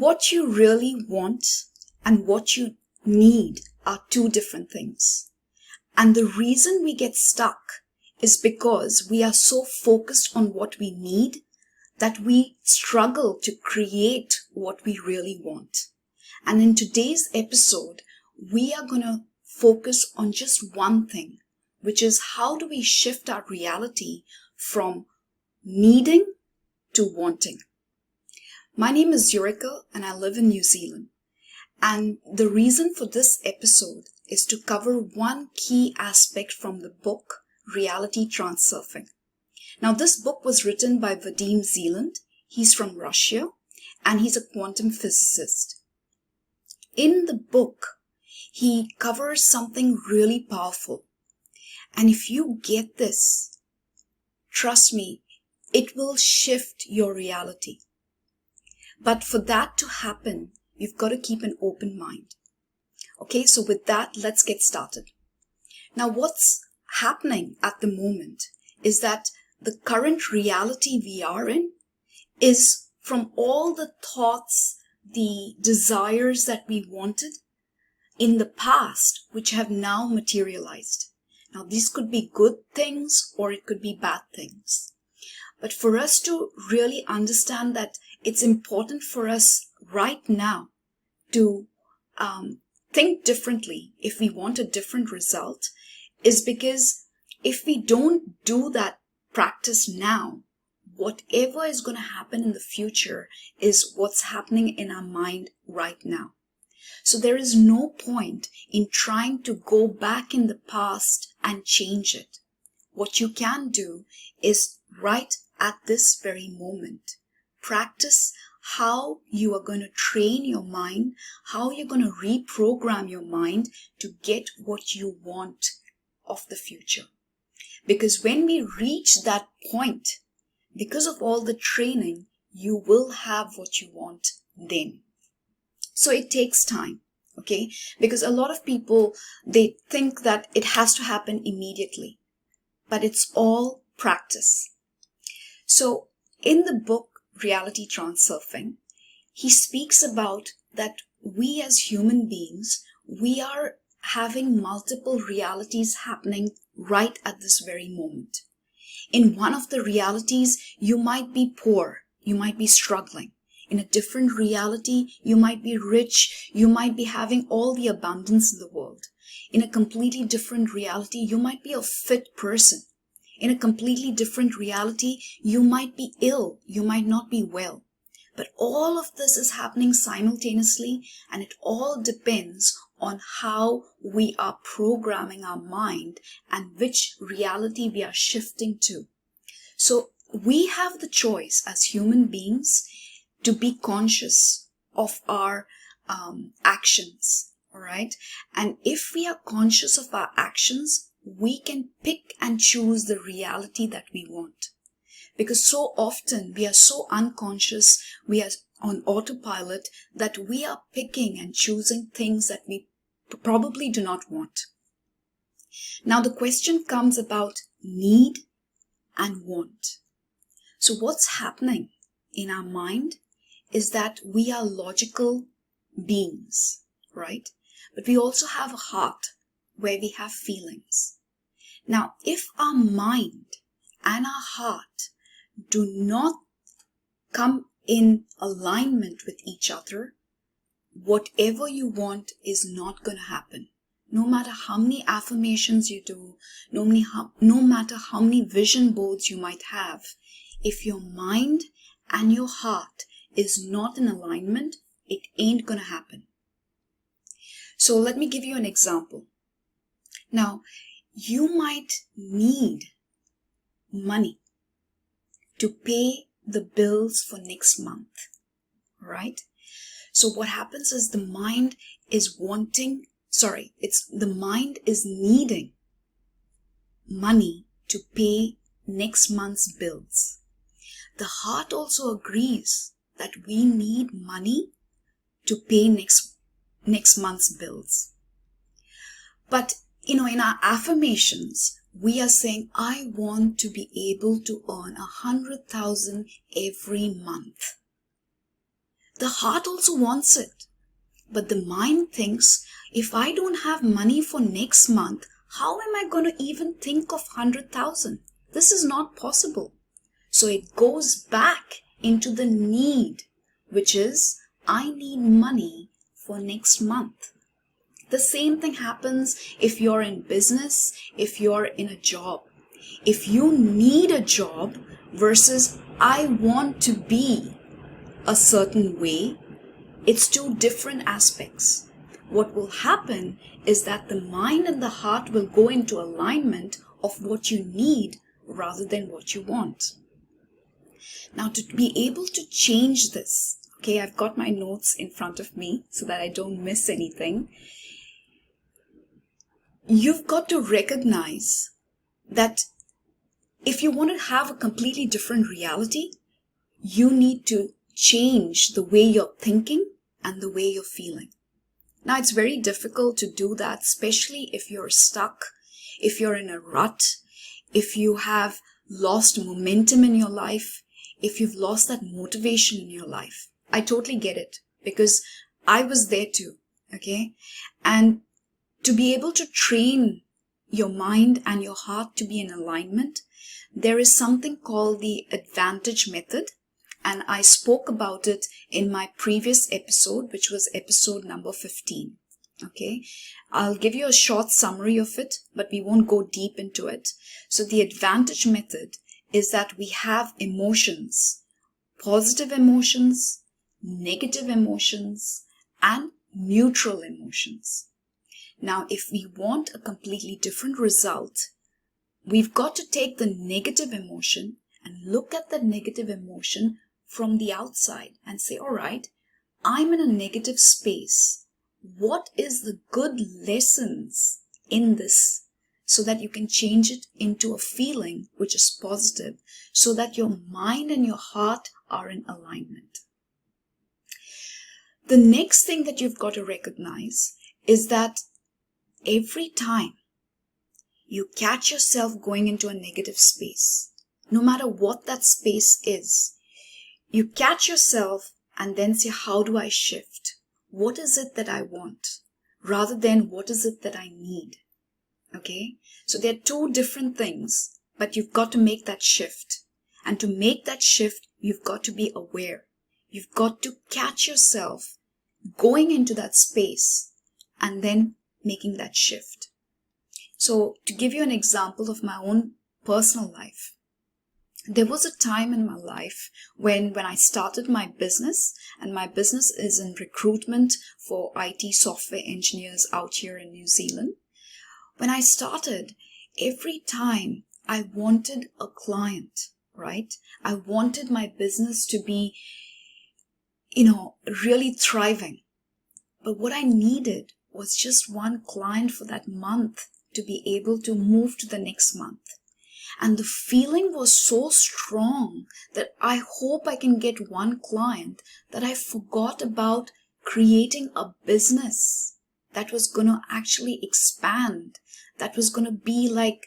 what you really want and what you need are two different things. And the reason we get stuck is because we are so focused on what we need that we struggle to create what we really want. And in today's episode, we are going to focus on just one thing, which is how do we shift our reality from needing to wanting. My name is Eureka and I live in New Zealand. And the reason for this episode is to cover one key aspect from the book, Reality Transurfing. Now, this book was written by Vadim Zeland. He's from Russia and he's a quantum physicist. In the book, he covers something really powerful. And if you get this, trust me, it will shift your reality. But for that to happen, you've got to keep an open mind. Okay, so with that, let's get started. Now, what's happening at the moment is that the current reality we are in is from all the thoughts, the desires that we wanted in the past, which have now materialized. Now, these could be good things or it could be bad things. But for us to really understand that it's important for us right now to think differently if we want a different result is because if we don't do that practice now, whatever is going to happen in the future is what's happening in our mind right now. So there is no point in trying to go back in the past and change it. What you can do is right at this very moment, practice how you are going to train your mind, how you're going to reprogram your mind to get what you want of the future. Because when we reach that point, because of all the training, you will have what you want then. So it takes time, okay? Because a lot of people, they think that it has to happen immediately, but it's all practice. So in the book, Reality Transurfing, he speaks about that we as human beings, we are having multiple realities happening right at this very moment. In one of the realities, you might be poor, you might be struggling. In a different reality, you might be rich, you might be having all the abundance in the world. In a completely different reality, you might be a fit person. In a completely different reality, you might be ill, you might not be well. But all of this is happening simultaneously, and it all depends on how we are programming our mind and which reality we are shifting to. So we have the choice as human beings to be conscious of our actions, all right? And if we are conscious of our actions, we can pick and choose the reality that we want. Because so often we are so unconscious, we are on autopilot that we are picking and choosing things that we probably do not want. Now the question comes about need and want. So what's happening in our mind is that we are logical beings, right? But we also have a heart where we have feelings. Now, if our mind and our heart do not come in alignment with each other, whatever you want is not going to happen. No matter how many affirmations you do, no matter how many vision boards you might have, if your mind and your heart is not in alignment, it ain't going to happen. So let me give you an example. Now, you might need money to pay the bills for next month, right? So what happens is the mind is needing money to pay next month's bills. The heart also agrees that we need money to pay next month's bills. But, in our affirmations, we are saying, I want to be able to earn 100,000 every month. The heart also wants it. But the mind thinks, if I don't have money for next month, how am I going to even think of 100,000? This is not possible. So it goes back into the need, which is, I need money for next month. The same thing happens if you're in business, if you're in a job. If you need a job versus I want to be a certain way, it's two different aspects. What will happen is that the mind and the heart will go into alignment of what you need rather than what you want. Now, to be able to change this, okay, I've got my notes in front of me so that I don't miss anything. You've got to recognize that if you want to have a completely different reality, you need to change the way you're thinking and the way you're feeling. Now, it's very difficult to do that, especially if you're stuck, if you're in a rut, if you have lost momentum in your life, if you've lost that motivation in your life. I totally get it because I was there too, okay? And to be able to train your mind and your heart to be in alignment, there is something called the advantage method. And I spoke about it in my previous episode, which was episode number 15. Okay, I'll give you a short summary of it, but we won't go deep into it. So the advantage method is that we have emotions, positive emotions, negative emotions, and neutral emotions. Now, if we want a completely different result, we've got to take the negative emotion and look at the negative emotion from the outside and say, all right, I'm in a negative space. What is the good lessons in this so that you can change it into a feeling which is positive so that your mind and your heart are in alignment? The next thing that you've got to recognize is that every time you catch yourself going into a negative space, no matter what that space is, you catch yourself and then say, how do I shift? What is it that I want? Rather than what is it that I need? Okay? So there are two different things, but you've got to make that shift. And to make that shift, you've got to be aware. You've got to catch yourself going into that space and then making that shift. So to give you an example of my own personal life, there was a time in my life when I started my business, and my business is in recruitment for IT software engineers out here in New Zealand. When I started, every time I wanted a client, right? I wanted my business to be, really thriving. But what I needed was just one client for that month to be able to move to the next month. And the feeling was so strong that I hope I can get one client that I forgot about creating a business that was going to actually expand, that was going to be like,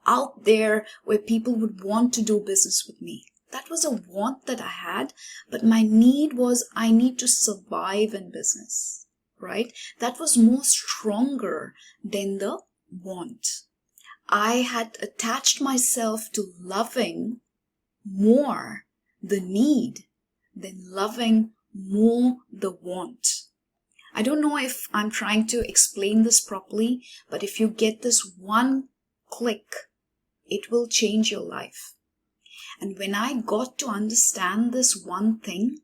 out there where people would want to do business with me. That was a want that I had, but my need was I need to survive in business, right? That was more stronger than the want. I had attached myself to loving more the need than loving more the want. I don't know if I'm trying to explain this properly, but if you get this one click, it will change your life. And when I got to understand this one thing,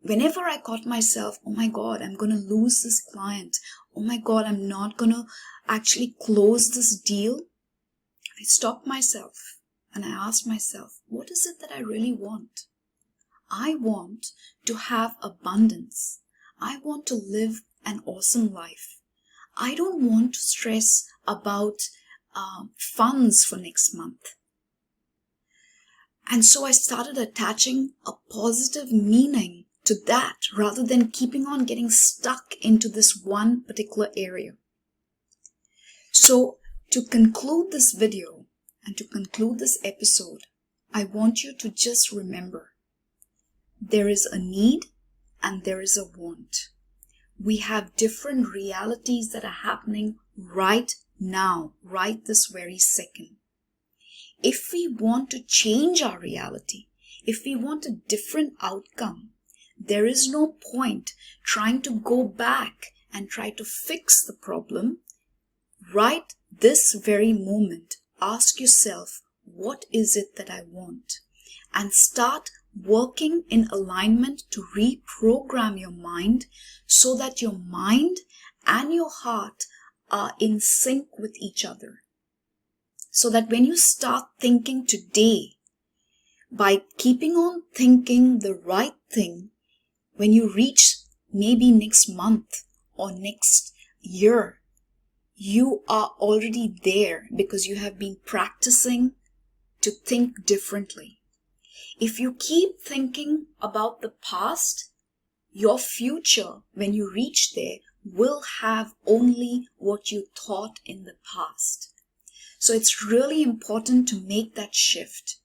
whenever I caught myself, oh my God, I'm going to lose this client. Oh my God, I'm not going to actually close this deal. I stopped myself and I asked myself, what is it that I really want? I want to have abundance. I want to live an awesome life. I don't want to stress about funds for next month. And so I started attaching a positive meaning to that rather than keeping on getting stuck into this one particular area. So to conclude this video and to conclude this episode, I want you to just remember there is a need and there is a want. We have different realities that are happening right now, right this very second. If we want to change our reality, if we want a different outcome, there is no point trying to go back and try to fix the problem. Right this very moment, ask yourself, what is it that I want? And start working in alignment to reprogram your mind so that your mind and your heart are in sync with each other. So that when you start thinking today, by keeping on thinking the right thing, when you reach maybe next month or next year, you are already there because you have been practicing to think differently. If you keep thinking about the past, your future, when you reach there, will have only what you thought in the past. So it's really important to make that shift.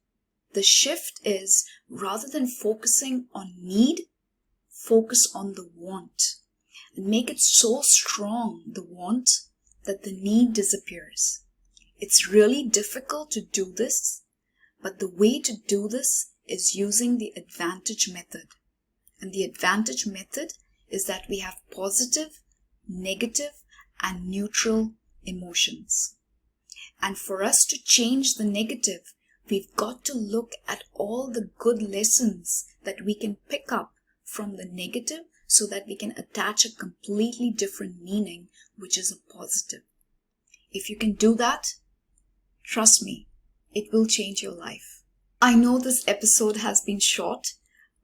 The shift is, rather than focusing on need, focus on the want. And make it so strong, the want, that the need disappears. It's really difficult to do this, but the way to do this is using the advantage method. And the advantage method is that we have positive, negative, and neutral emotions. And for us to change the negative, we've got to look at all the good lessons that we can pick up from the negative so that we can attach a completely different meaning, which is a positive. If you can do that, trust me, it will change your life. I know this episode has been short,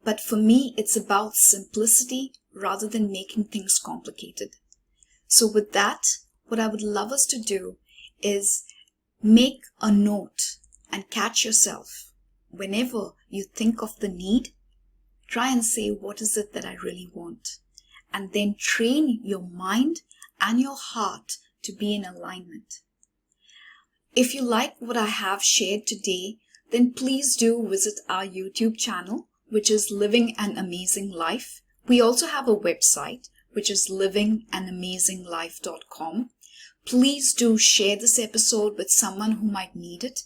but for me, it's about simplicity rather than making things complicated. So with that, what I would love us to do is make a note and catch yourself. Whenever you think of the need, try and say, what is it that I really want? And then train your mind and your heart to be in alignment. If you like what I have shared today, then please do visit our YouTube channel, which is Living an Amazing Life. We also have a website, which is livinganaMazingLife.com. Please do share this episode with someone who might need it.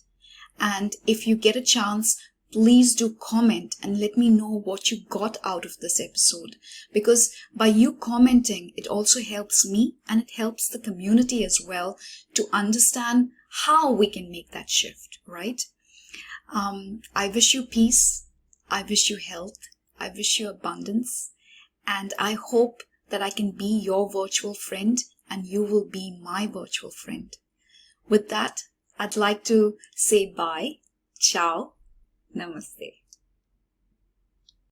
And if you get a chance, please do comment and let me know what you got out of this episode. Because by you commenting, it also helps me and it helps the community as well to understand how we can make that shift, right? I wish you peace. I wish you health. I wish you abundance. And I hope that I can be your virtual friend and you will be my virtual friend. With that, I'd like to say bye, ciao, namaste.